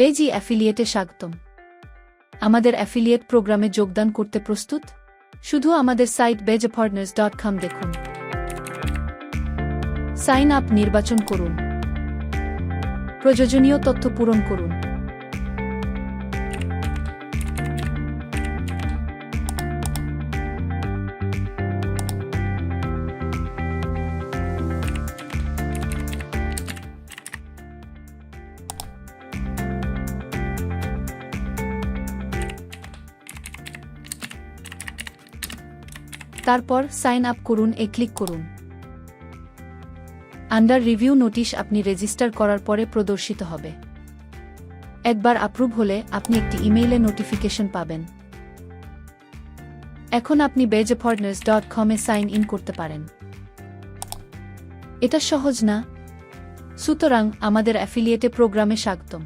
পেজি অ্যাফিলিয়েটে স্বাগতম। আমাদের অ্যাফিলিয়েট প্রোগ্রামে যোগদান করতে প্রস্তুত? শুধু আমাদের সাইট begepartners.com দেখুন। সাইন আপ নির্বাচন করুন। প্রয়োজনীয় তথ্য পূরণ করুন। তারপর সাইন আপ করুন ক্লিক করুন। আন্ডার রিভিউ নোটিশ আপনি রেজিস্টার করার পরে প্রদর্শিত হবে। একবার অ্যাপ্রুভ হলে আপনি একটি ইমেইলে নোটিফিকেশন পাবেন। এখন আপনি begepartners.com এ সাইন ইন করতে পারেন। এটা সহজ না? সুতরাং আমাদের অ্যাফিলিয়েটে প্রোগ্রামে স্বাগতম।